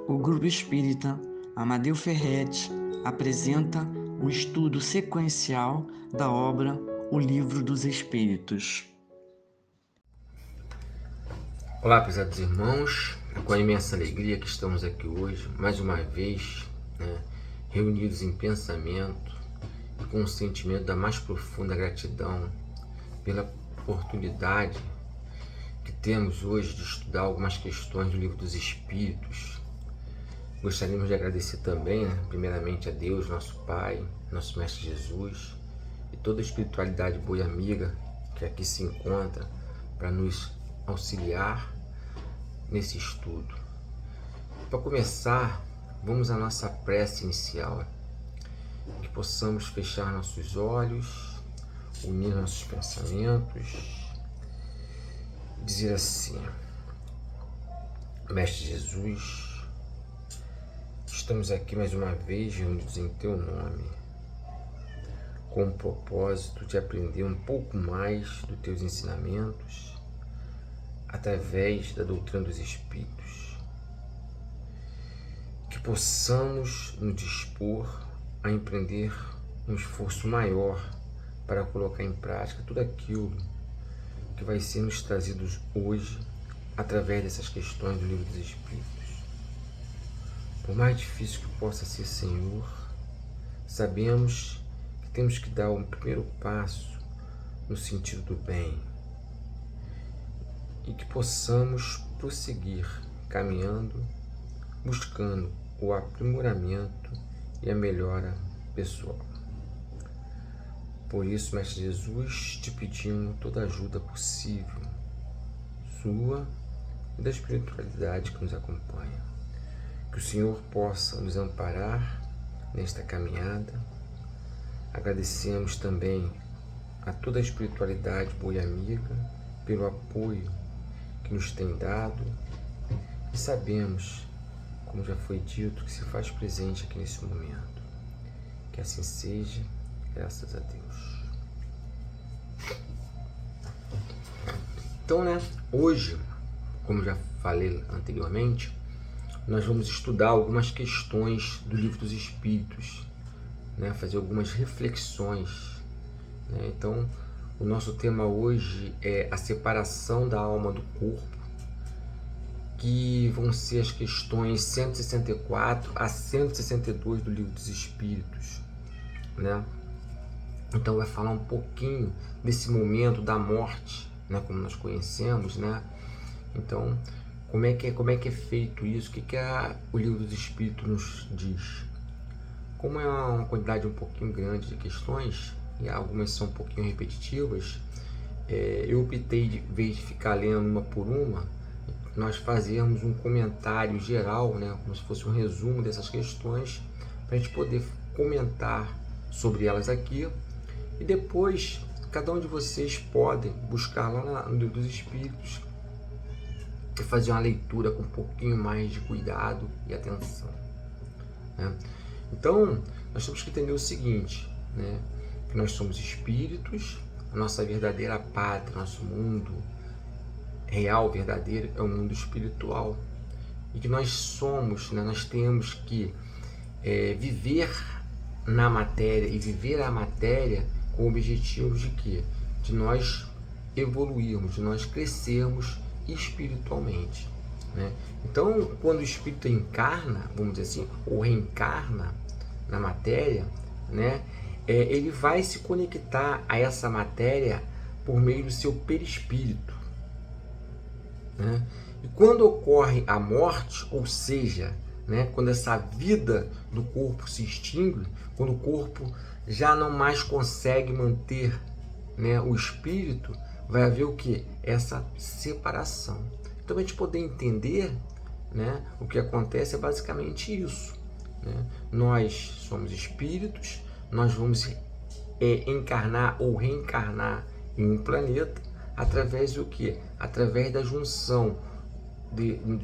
O Grupo Espírita Amadeu Ferretti apresenta o estudo sequencial da obra O Livro dos Espíritos. Olá, prezados irmãos, é com imensa alegria que estamos aqui hoje, mais uma vez, reunidos em pensamento e com um sentimento da mais profunda gratidão pela oportunidade que temos hoje de estudar algumas questões do Livro dos Espíritos. Gostaríamos de agradecer também, primeiramente a Deus, nosso Pai, nosso Mestre Jesus e toda a espiritualidade boa e amiga que aqui se encontra para nos auxiliar nesse estudo. Para começar, vamos à nossa prece inicial, que possamos fechar nossos olhos, unir nossos pensamentos, dizer assim: Mestre Jesus, estamos aqui mais uma vez reunidos em Teu nome, com o propósito de aprender um pouco mais dos Teus ensinamentos através da doutrina dos Espíritos. Que possamos nos dispor a empreender um esforço maior para colocar em prática tudo aquilo que vai ser nos trazido hoje através dessas questões do Livro dos Espíritos. Por mais difícil que possa ser, Senhor, sabemos que temos que dar um primeiro passo no sentido do bem e que possamos prosseguir caminhando, buscando o aprimoramento e a melhora pessoal. Por isso, Mestre Jesus, te pedimos toda a ajuda possível, sua e da espiritualidade que nos acompanha. Que o Senhor possa nos amparar nesta caminhada. Agradecemos também a toda a espiritualidade boa e amiga pelo apoio que nos tem dado e sabemos, como já foi dito, que se faz presente aqui nesse momento. Que assim seja, graças a Deus. Então, hoje, como já falei anteriormente, nós vamos estudar algumas questões do Livro dos Espíritos, fazer algumas reflexões. Então, o nosso tema hoje é a separação da alma do corpo, que vão ser as questões 164 a 162 do Livro dos Espíritos. Então, vai falar um pouquinho desse momento da morte, como nós conhecemos, Então, como é que é feito isso? O que o Livro dos Espíritos nos diz? Como é uma quantidade um pouquinho grande de questões, e algumas são um pouquinho repetitivas, eu optei, de vez de ficar lendo uma por uma, nós fazermos um comentário geral, como se fosse um resumo dessas questões, para a gente poder comentar sobre elas aqui, e depois cada um de vocês pode buscar lá no Livro dos Espíritos e fazer uma leitura com um pouquinho mais de cuidado e atenção. Então, nós temos que entender o seguinte, que nós somos espíritos, a nossa verdadeira pátria, nosso mundo real, verdadeiro, é o mundo espiritual, e que nós somos, nós temos que viver na matéria e viver a matéria com o objetivo de quê? De nós evoluirmos, de nós crescermos espiritualmente. Então, quando o espírito encarna, vamos dizer assim, ou reencarna na matéria, ele vai se conectar a essa matéria por meio do seu perispírito. E quando ocorre a morte, ou seja, quando essa vida do corpo se extingue, quando o corpo já não mais consegue manter o espírito, vai haver o que? Essa separação. Então, a gente poder entender o que acontece é basicamente isso. Nós somos espíritos, nós vamos encarnar ou reencarnar em um planeta através do que? Através da junção,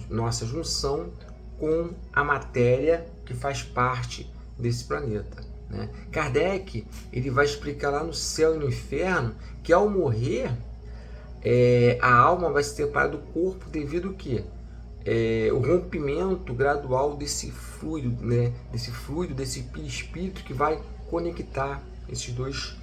nossa junção com a matéria que faz parte desse planeta. Kardec, ele vai explicar lá no céu e no inferno que ao morrer a alma vai se separar do corpo devido ao quê? o rompimento gradual desse fluido, né? Desse perispírito que vai conectar esses dois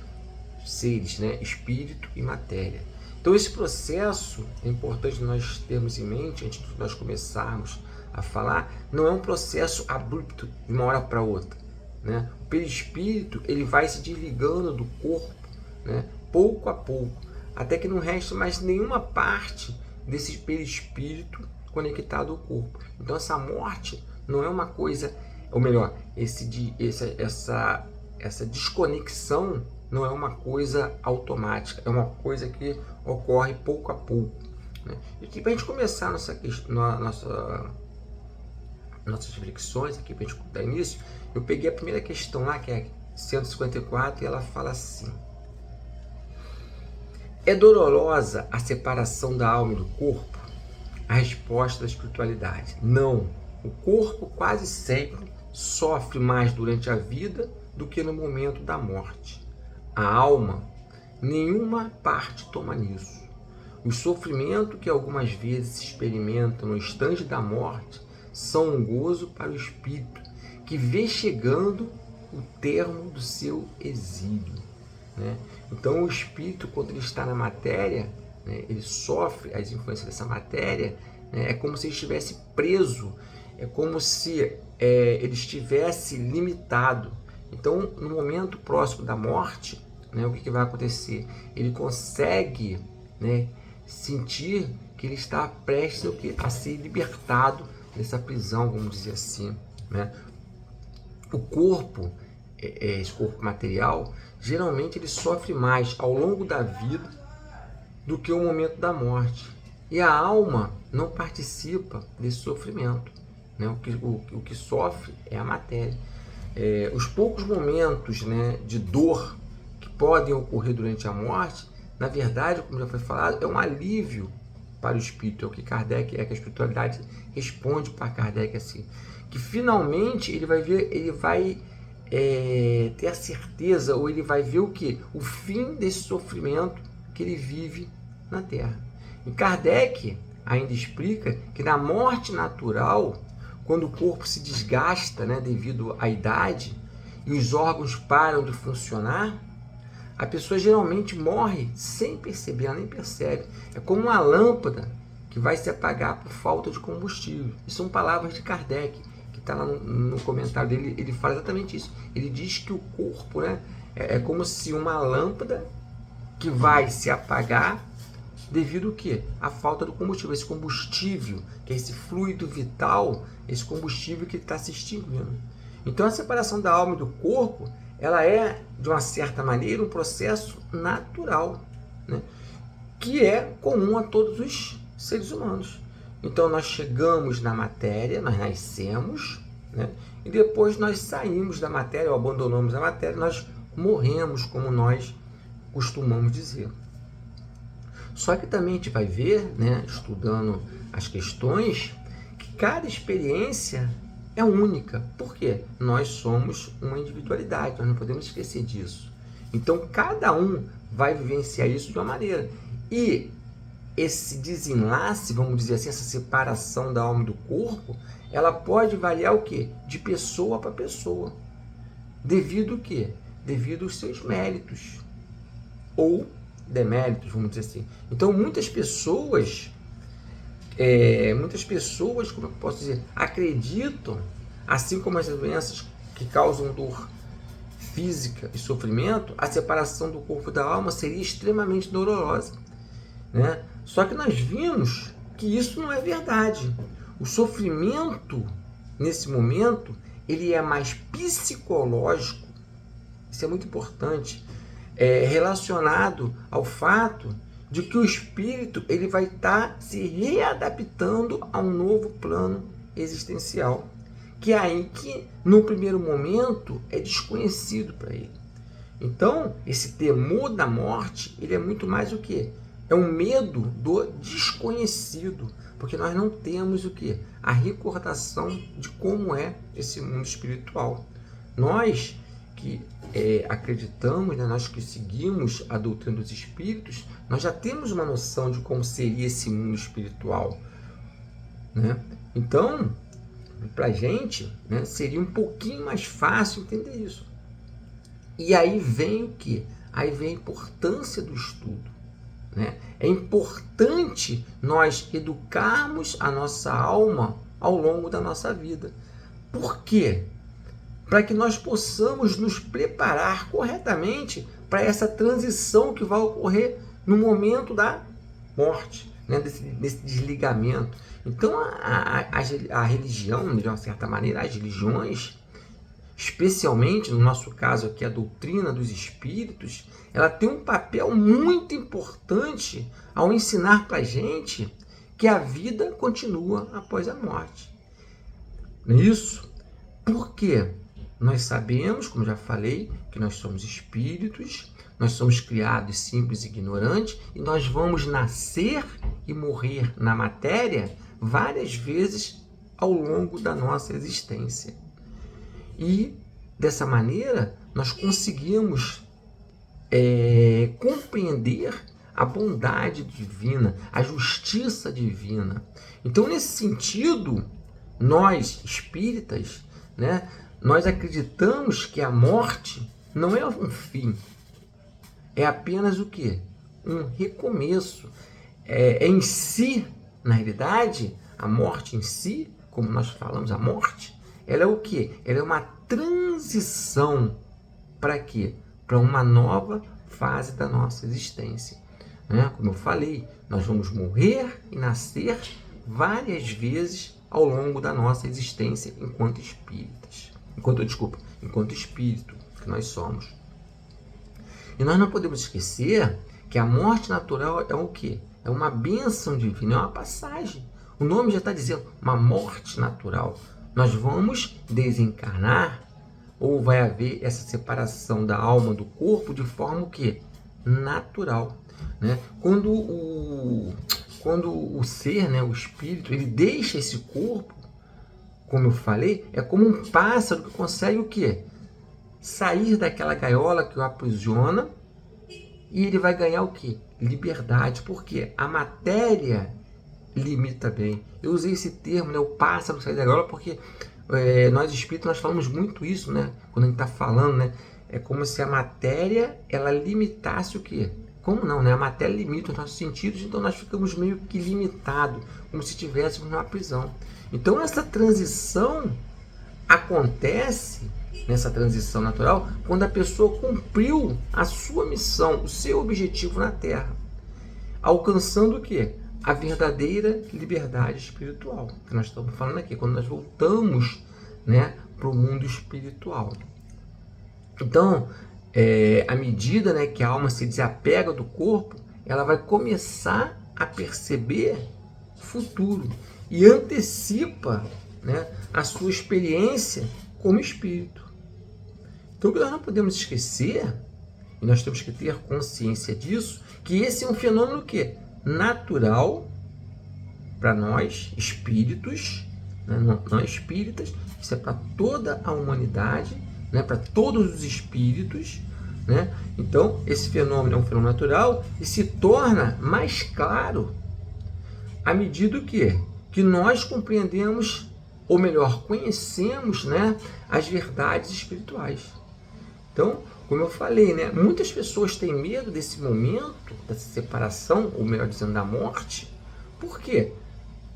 seres, né? Espírito e matéria. Então esse processo é importante nós termos em mente antes de nós começarmos a falar. Não é um processo abrupto de uma hora para outra, né? O perispírito ele vai se desligando do corpo, né? Pouco a pouco, até que não resta mais nenhuma parte desse perispírito conectado ao corpo. Então essa morte não é uma coisa, ou melhor, essa desconexão não é uma coisa automática, é uma coisa que ocorre pouco a pouco, né? E para a gente começar nossas reflexões aqui, para a gente dar início, eu peguei a primeira questão lá, que é 154, e ela fala assim: é dolorosa a separação da alma e do corpo? A resposta da espiritualidade: não. O corpo quase sempre sofre mais durante a vida do que no momento da morte. A alma, nenhuma parte toma nisso. O sofrimento que algumas vezes se experimenta no instante da morte são um gozo para o espírito, que vê chegando o termo do seu exílio, né? Então o espírito, quando ele está na matéria, né, ele sofre as influências dessa matéria, né? É como se ele estivesse preso, é como se ele estivesse limitado. Então, no momento próximo da morte, né, o que vai acontecer? Ele consegue, né, sentir que ele está prestes a ser libertado dessa prisão, vamos dizer assim, né? O corpo, esse corpo material, geralmente ele sofre mais ao longo da vida do que o momento da morte. E a alma não participa desse sofrimento, né? O que sofre é a matéria. Os poucos momentos, né, de dor que podem ocorrer durante a morte, na verdade, como já foi falado, é um alívio para o espírito. É o que Kardec, que a espiritualidade responde para Kardec assim, que finalmente ele vai ver, ele vai ter a certeza, ou ele vai ver o que? O fim desse sofrimento que ele vive na Terra. E Kardec ainda explica que na morte natural, quando o corpo se desgasta, né, devido à idade, e os órgãos param de funcionar, a pessoa geralmente morre sem perceber, ela nem percebe. É como uma lâmpada que vai se apagar por falta de combustível. Isso são palavras de Kardec, que está lá no comentário dele, ele fala exatamente isso. Ele diz que o corpo, né, é como se uma lâmpada que vai se apagar devido ao quê? À falta do combustível. Esse combustível, que é esse fluido vital, esse combustível que está se extinguindo. Então a separação da alma e do corpo, ela é, de uma certa maneira, um processo natural, né? Que é comum a todos os seres humanos. Então nós chegamos na matéria, nós nascemos, né? E depois nós saímos da matéria, ou abandonamos a matéria, nós morremos, como nós costumamos dizer. Só que também a gente vai ver, né, estudando as questões, que cada experiência é única. Por quê? Nós somos uma individualidade, nós não podemos esquecer disso. Então, cada um vai vivenciar isso de uma maneira. E esse desenlace, vamos dizer assim, essa separação da alma e do corpo, ela pode variar o quê? De pessoa para pessoa. Devido ao quê? Devido aos seus méritos. Ou deméritos, vamos dizer assim. Então, muitas pessoas, como eu posso dizer, acreditam, assim como as doenças que causam dor física e sofrimento, a separação do corpo e da alma seria extremamente dolorosa, né? Só que nós vimos que isso não é verdade. O sofrimento, nesse momento, ele é mais psicológico. Isso é muito importante. Relacionado ao fato de que o espírito ele vai estar se readaptando a um novo plano existencial, que é aí que no primeiro momento é desconhecido para ele. Então esse temor da morte, ele é muito mais o que? É um medo do desconhecido, porque nós não temos o que? A recordação de como é esse mundo espiritual. Nós que acreditamos, né, nós que seguimos a doutrina dos espíritos, nós já temos uma noção de como seria esse mundo espiritual. né? Então, para a gente, né, seria um pouquinho mais fácil entender isso. E aí vem o quê? Aí vem a importância do estudo, né? É importante nós educarmos a nossa alma ao longo da nossa vida. Por quê? Para que nós possamos nos preparar corretamente para essa transição que vai ocorrer no momento da morte, né? desse desligamento. Então, a religião, de uma certa maneira, as religiões, especialmente no nosso caso aqui a doutrina dos espíritos, ela tem um papel muito importante ao ensinar para a gente que a vida continua após a morte. Não é isso? Por quê? Nós sabemos, como já falei, que nós somos espíritos, nós somos criados simples e ignorantes, e nós vamos nascer e morrer na matéria várias vezes ao longo da nossa existência. E, dessa maneira, nós conseguimos compreender a bondade divina, a justiça divina. Então, nesse sentido, nós, espíritas, né, nós acreditamos que a morte não é um fim, é apenas o quê? Um recomeço. Em si, na realidade, a morte em si, como nós falamos, a morte, ela é o quê? Ela é uma transição para quê? Para uma nova fase da nossa existência. Né? Como eu falei, nós vamos morrer e nascer várias vezes ao longo da nossa existência enquanto espíritas. Enquanto espírito que nós somos. E nós não podemos esquecer que a morte natural é o quê? É uma bênção divina, é uma passagem. O nome já está dizendo, uma morte natural. Nós vamos desencarnar, ou vai haver essa separação da alma do corpo de forma o quê? Natural. Né? Quando o ser, né, o espírito, ele deixa esse corpo, como eu falei, é como um pássaro que consegue o quê? Sair daquela gaiola que o aprisiona, e ele vai ganhar o quê? Liberdade, porque a matéria limita bem. Eu usei esse termo, né, o pássaro sair da gaiola, porque nós espíritos nós falamos muito isso, né? Quando a gente está falando, né? É como se a matéria ela limitasse o quê? Como não, né? A matéria limita os nossos sentidos, então nós ficamos meio que limitados, como se estivéssemos numa prisão. Então essa transição acontece, nessa transição natural, quando a pessoa cumpriu a sua missão, o seu objetivo na Terra, alcançando o quê? A verdadeira liberdade espiritual, que nós estamos falando aqui, quando nós voltamos, né, para o mundo espiritual. Então, à medida, né, que a alma se desapega do corpo, ela vai começar a perceber o futuro e antecipa, né, a sua experiência como espírito. Então, o que nós não podemos esquecer, e nós temos que ter consciência disso, que esse é um fenômeno que natural para nós, espíritos, né, não espíritas, isso é para toda a humanidade, né, para todos os espíritos, né? Então, esse fenômeno é um fenômeno natural e se torna mais claro à medida que nós compreendemos, ou melhor, conhecemos, né, as verdades espirituais. Então, como eu falei, né, muitas pessoas têm medo desse momento, dessa separação, ou melhor dizendo, da morte. Por quê?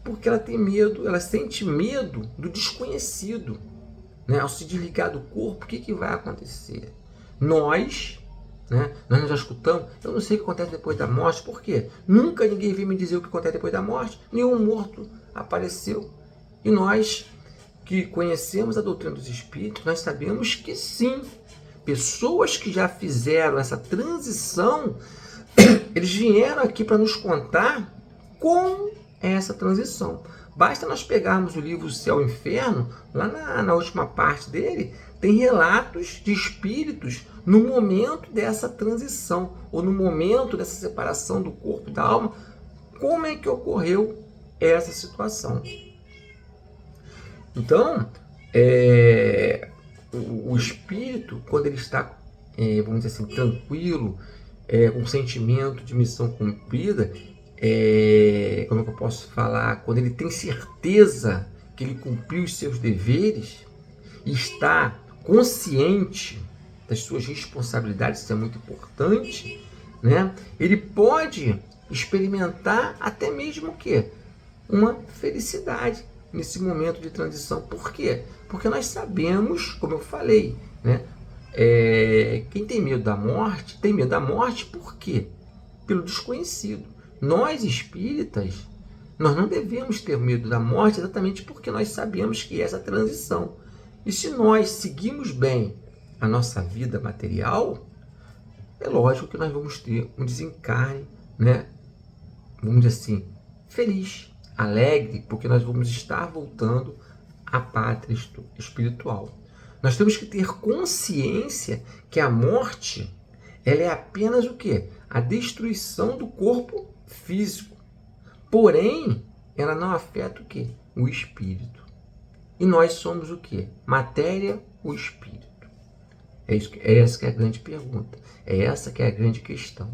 Porque ela tem medo, ela sente medo do desconhecido. Né? Ao se desligar do corpo, o que vai acontecer? Nós já escutamos, eu não sei o que acontece depois da morte, por quê? Nunca ninguém veio me dizer o que acontece depois da morte, nenhum morto apareceu. E nós que conhecemos a doutrina dos espíritos, nós sabemos que sim, pessoas que já fizeram essa transição, eles vieram aqui para nos contar como é essa transição. Basta nós pegarmos o livro Céu e Inferno, lá na última parte dele, tem relatos de espíritos no momento dessa transição, ou no momento dessa separação do corpo e da alma, como é que ocorreu essa situação. Então, o espírito, quando ele está, vamos dizer assim, tranquilo, com um sentimento de missão cumprida, como é que eu posso falar? Quando ele tem certeza que ele cumpriu os seus deveres e está consciente das suas responsabilidades, isso é muito importante, né? Ele pode experimentar até mesmo o quê? Uma felicidade nesse momento de transição. Por quê? Porque nós sabemos, como eu falei, né? Quem tem medo da morte, tem medo da morte por quê? Pelo desconhecido. Nós espíritas, nós não devemos ter medo da morte exatamente porque nós sabemos que é essa transição. E se nós seguimos bem a nossa vida material, é lógico que nós vamos ter um desencarne, né? Vamos dizer assim, feliz, alegre, porque nós vamos estar voltando à pátria espiritual. Nós temos que ter consciência que a morte, ela é apenas o quê? A destruição do corpo físico. Porém, ela não afeta o quê? O espírito. E nós somos o quê? Matéria ou espírito? Essa que é a grande pergunta. É essa que é a grande questão,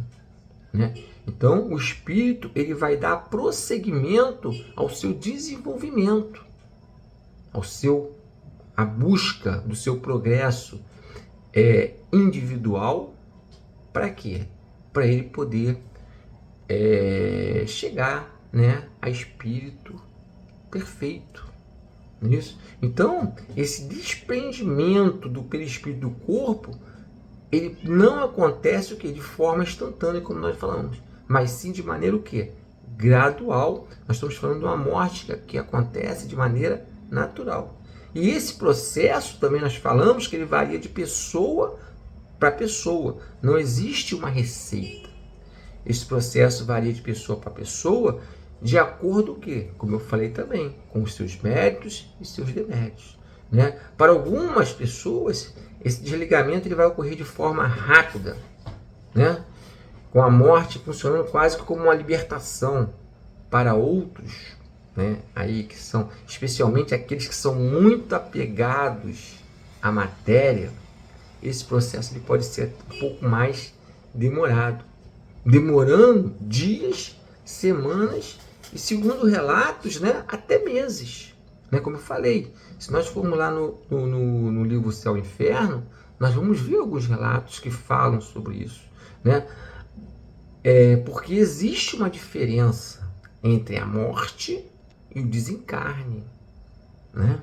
né? Então, o espírito ele vai dar prosseguimento ao seu desenvolvimento, a busca do seu progresso individual. Para quê? Para ele poder chegar, né, a espírito perfeito. Isso. Então, esse desprendimento do perispírito do corpo, ele não acontece o quê? De forma instantânea, como nós falamos, mas sim de maneira o quê? Gradual. Nós estamos falando de uma morte que acontece de maneira natural. E esse processo, também nós falamos que ele varia de pessoa para pessoa. Não existe uma receita. Esse processo varia de pessoa para pessoa de acordo com o quê? Como eu falei também, com os seus méritos e seus deméritos, né? Para algumas pessoas, esse desligamento ele vai ocorrer de forma rápida, né? Com a morte funcionando quase como uma libertação. Para outros, né? Aí que são, especialmente aqueles que são muito apegados à matéria, esse processo ele pode ser um pouco mais demorado, demorando dias, semanas e, segundo relatos, né, até meses, né? Como eu falei, se nós formos lá no livro Céu e Inferno, nós vamos ver alguns relatos que falam sobre isso, né? Porque existe uma diferença entre a morte e o desencarne, né?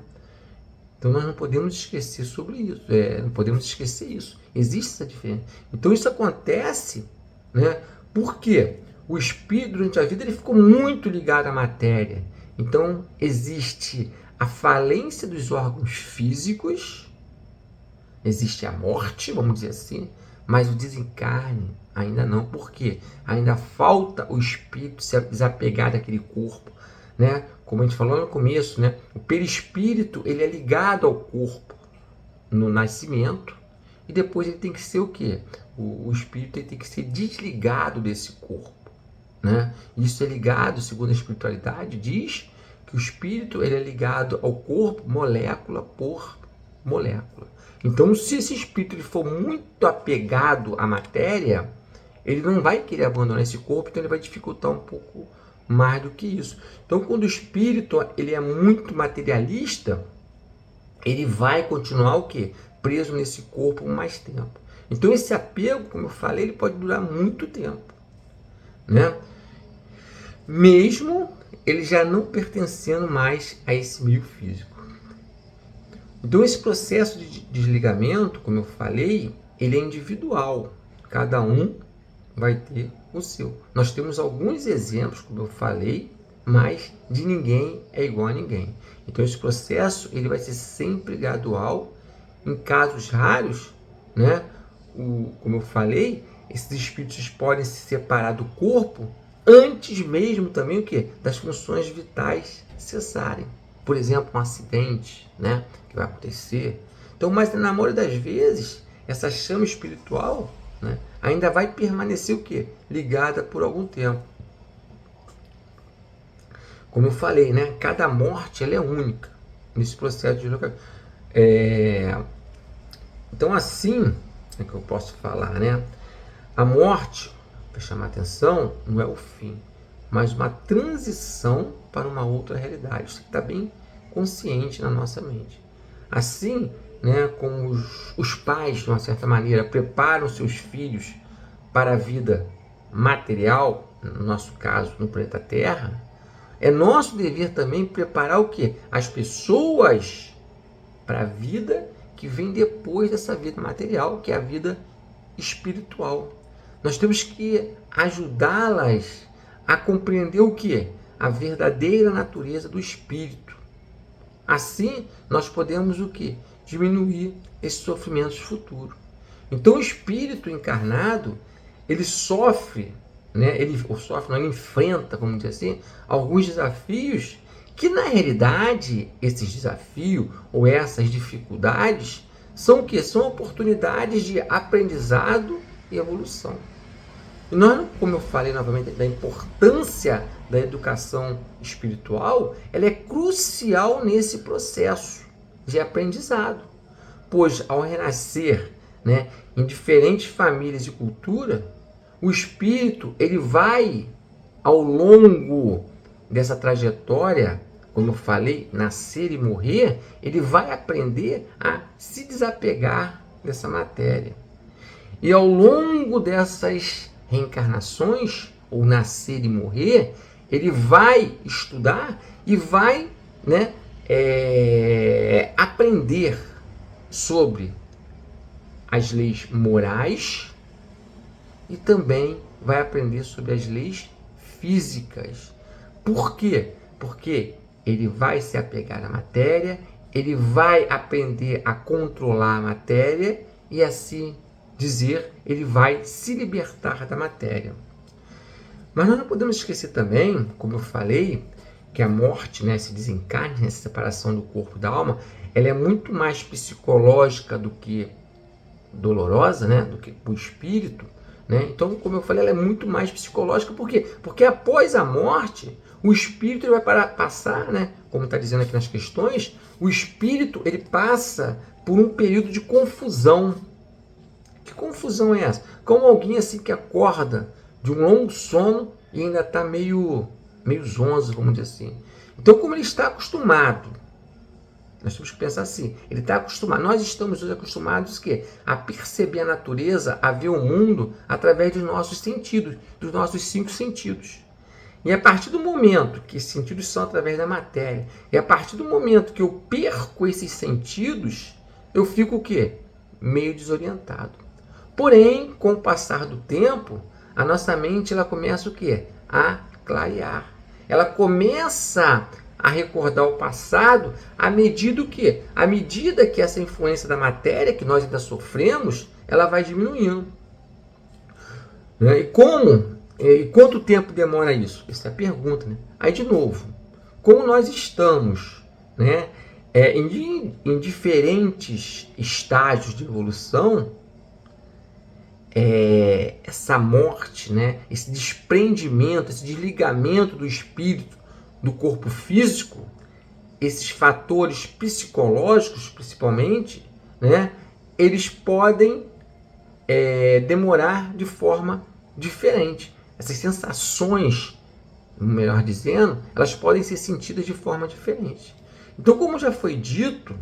Então nós não podemos esquecer sobre isso, não podemos esquecer isso. Existe essa diferença. Então isso acontece, né? Porque o espírito durante a vida ele ficou muito ligado à matéria. Então existe a falência dos órgãos físicos, existe a morte, vamos dizer assim, mas o desencarne ainda não. Por quê? Ainda falta o espírito se desapegar daquele corpo, né? Como a gente falou no começo, né? O perispírito ele é ligado ao corpo no nascimento e depois ele tem que ser o quê? O espírito ele tem que ser desligado desse corpo, né? Isso é ligado, segundo a espiritualidade, diz que o espírito ele é ligado ao corpo molécula por molécula. Então, se esse espírito ele for muito apegado à matéria, ele não vai querer abandonar esse corpo, então ele vai dificultar um pouco mais do que isso. Então, quando o espírito ele é muito materialista, ele vai continuar o quê? Preso nesse corpo por mais tempo. Então, esse apego, como eu falei, ele pode durar muito tempo, né? Mesmo ele já não pertencendo mais a esse meio físico. Então, esse processo de desligamento, como eu falei, ele é individual. Cada um vai ter o seu. Nós temos alguns exemplos, como eu falei, mas de ninguém é igual a ninguém. Então, esse processo ele vai ser sempre gradual. Em casos raros, né, como eu falei, esses espíritos podem se separar do corpo antes mesmo também o quê? Das funções vitais cessarem. Por exemplo, um acidente, né, que vai acontecer. Então, mas na maioria das vezes, essa chama espiritual, né, ainda vai permanecer o quê? Ligada por algum tempo. Como eu falei, né, cada morte ela é única nesse processo de deslocamento. Então, assim é que eu posso falar, né? A morte, para chamar atenção, não é o fim, mas uma transição para uma outra realidade. Isso está bem consciente na nossa mente. Assim, né, como os pais, de uma certa maneira, preparam seus filhos para a vida material, no nosso caso, no planeta Terra, é nosso dever também preparar o quê? As pessoas para a vida que vem depois dessa vida material, que é a vida espiritual. Nós temos que ajudá-las a compreender o que? A verdadeira natureza do espírito. Assim, nós podemos o que? Diminuir esses sofrimentos futuros. Então, o espírito encarnado, ele sofre, né? Ele enfrenta, vamos dizer assim, alguns desafios que, na realidade, esses desafios ou essas dificuldades são o quê? São oportunidades de aprendizado e evolução. E nós, como eu falei novamente, da importância da educação espiritual, ela é crucial nesse processo de aprendizado. Pois, ao renascer, né, em diferentes famílias e cultura, o espírito ele vai, ao longo dessa trajetória, como eu falei, nascer e morrer, ele vai aprender a se desapegar dessa matéria. E ao longo dessas reencarnações, ou nascer e morrer, ele vai estudar e vai, né, aprender sobre as leis morais e também vai aprender sobre as leis físicas. Por quê? Porque ele vai se apegar à matéria, ele vai aprender a controlar a matéria e, assim dizer, ele vai se libertar da matéria. Mas nós não podemos esquecer também, como eu falei, que a morte, né, esse desencarne, essa separação do corpo e da alma, ela é muito mais psicológica do que dolorosa, né, do que o espírito. Né? Então, como eu falei, ela é muito mais psicológica. Por quê? Porque após a morte, o espírito ele vai passar, né, como está dizendo aqui nas questões, o espírito ele passa por um período de confusão. Que confusão é essa? Como alguém assim que acorda de um longo sono e ainda está meio zonzo, vamos dizer assim. Então, como ele está acostumado, nós temos que pensar assim, ele está acostumado, nós estamos hoje acostumados a perceber a natureza, a ver o mundo através dos nossos sentidos, dos nossos 5 sentidos. E a partir do momento que esses sentidos são através da matéria, e a partir do momento que eu perco esses sentidos, eu fico o quê? Meio desorientado. Porém, com o passar do tempo, a nossa mente ela começa o quê? A clarear. Ela começa a recordar o passado à medida que? À medida que essa influência da matéria que nós ainda sofremos, ela vai diminuindo. E como? E quanto tempo demora isso? Essa é a pergunta, né? Aí, de novo, como nós estamos, né, em diferentes estágios de evolução, essa morte, né, esse desprendimento, esse desligamento do espírito do corpo físico, esses fatores psicológicos, principalmente, né, eles podem demorar de forma diferente. Essas sensações, melhor dizendo, elas podem ser sentidas de forma diferente. Então, como já foi dito,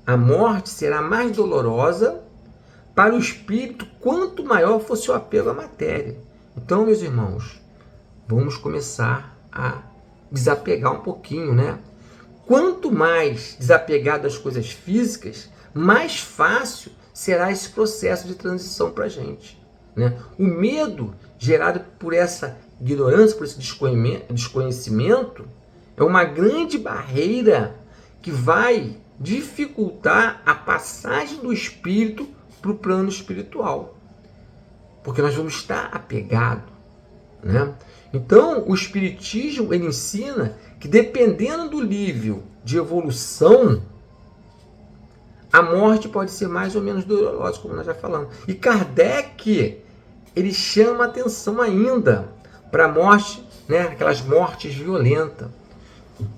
a morte será mais dolorosa para o espírito quanto maior fosse o apego à matéria. Então, meus irmãos, vamos começar a desapegar um pouquinho, né? Quanto mais desapegar das coisas físicas, mais fácil será esse processo de transição para a gente, né? O medo gerado por essa ignorância, por esse desconhecimento, é uma grande barreira que vai dificultar a passagem do espírito para o plano espiritual, porque nós vamos estar apegados, né? Então, o espiritismo ele ensina que, dependendo do nível de evolução, a morte pode ser mais ou menos dolorosa, como nós já falamos. E Kardec ele chama atenção ainda para a morte, né, aquelas mortes violentas,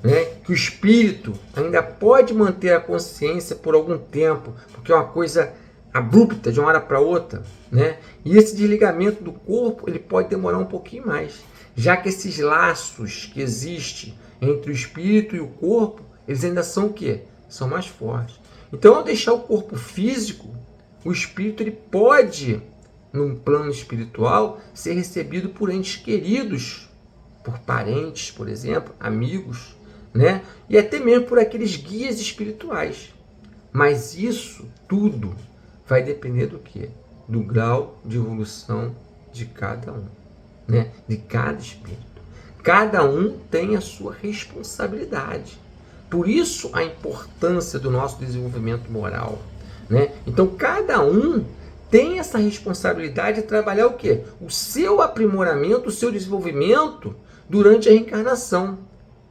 né, que o espírito ainda pode manter a consciência por algum tempo, porque é uma coisa abrupta de uma hora para outra, né? E esse desligamento do corpo ele pode demorar um pouquinho mais. Já que esses laços que existem entre o espírito e o corpo, eles ainda são o quê? São mais fortes. Então, ao deixar o corpo físico, o espírito ele pode, num plano espiritual, ser recebido por entes queridos, por parentes, por exemplo, amigos, né? E até mesmo por aqueles guias espirituais. Mas isso tudo vai depender do quê? Do grau de evolução de cada um, né? De cada espírito. Cada um tem a sua responsabilidade. Por isso a importância do nosso desenvolvimento moral, né? Então cada um tem essa responsabilidade de trabalhar o quê? O seu aprimoramento, o seu desenvolvimento durante a reencarnação.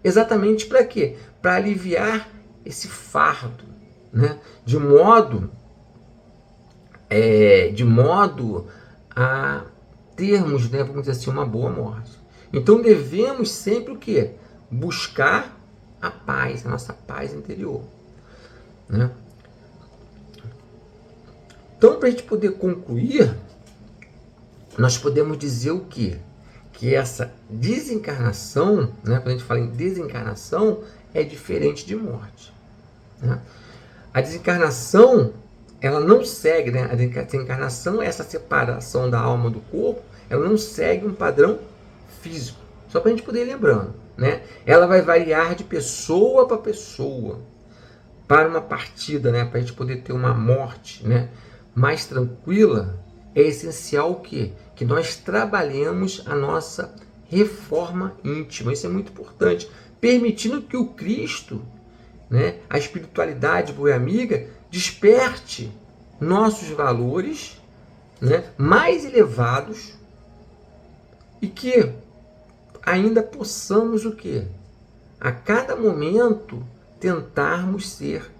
Exatamente para quê? Para aliviar esse fardo, né? De modo a termos, né, vamos dizer assim, uma boa morte. Então devemos sempre o quê? Buscar a paz, a nossa paz interior, né? Então, para a gente poder concluir, nós podemos dizer o quê? Que essa desencarnação, né, quando a gente fala em desencarnação, é diferente de morte, né? A desencarnação, ela não segue, né? A desencarnação é essa separação da alma do corpo, ela não segue um padrão físico. Só para a gente poder ir lembrando, né? Ela vai variar de pessoa para pessoa. Para uma partida, né? Para a gente poder ter uma morte, né, mais tranquila, é essencial o quê? Que nós trabalhemos a nossa reforma íntima. Isso é muito importante. Permitindo que o Cristo, né, a espiritualidade boa amiga, desperte nossos valores, né, mais elevados e que ainda possamos o quê? A cada momento tentarmos ser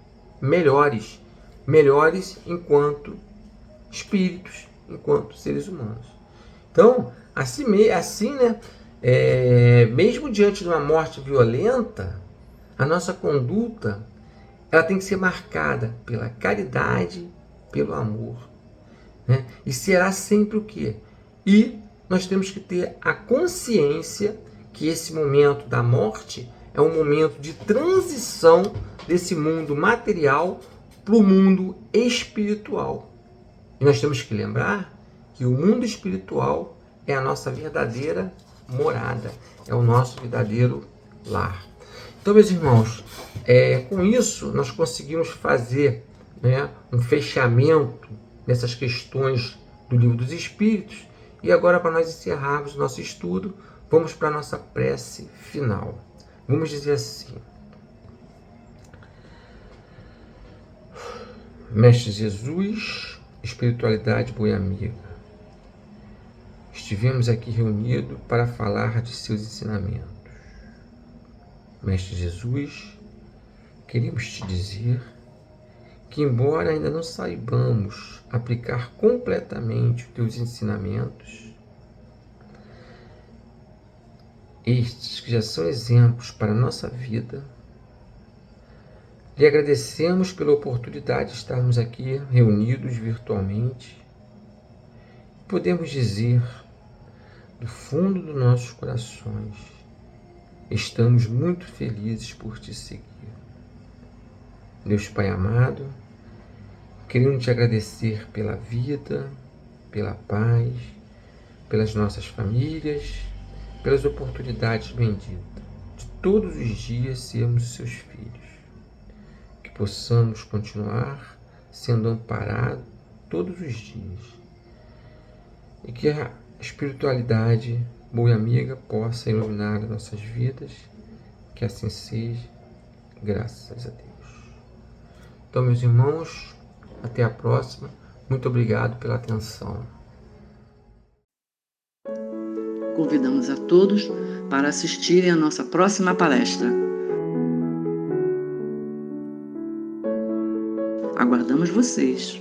melhores, melhores enquanto espíritos, enquanto seres humanos. Então, assim, né, mesmo diante de uma morte violenta, a nossa conduta ela tem que ser marcada pela caridade, pelo amor, né? E será sempre o quê? E nós temos que ter a consciência que esse momento da morte é um momento de transição desse mundo material para o mundo espiritual. E nós temos que lembrar que o mundo espiritual é a nossa verdadeira morada, é o nosso verdadeiro lar. Então, meus irmãos, com isso nós conseguimos fazer, né, um fechamento dessas questões do Livro dos Espíritos. E agora, para nós encerrarmos o nosso estudo, vamos para a nossa prece final. Vamos dizer assim: Mestre Jesus, espiritualidade boa amiga, estivemos aqui reunidos para falar de seus ensinamentos. Mestre Jesus, queremos te dizer que, embora ainda não saibamos aplicar completamente os teus ensinamentos, estes que já são exemplos para a nossa vida, lhe agradecemos pela oportunidade de estarmos aqui reunidos virtualmente. Podemos dizer, do fundo dos nossos corações, estamos muito felizes por te seguir. Deus Pai amado, queremos te agradecer pela vida, pela paz, pelas nossas famílias, pelas oportunidades benditas de todos os dias sermos seus filhos. Que possamos continuar sendo amparados todos os dias. E que a espiritualidade boa e amiga possa iluminar as nossas vidas. Que assim seja, graças a Deus. Então, meus irmãos, até a próxima. Muito obrigado pela atenção. Convidamos a todos para assistirem à nossa próxima palestra. Aguardamos vocês!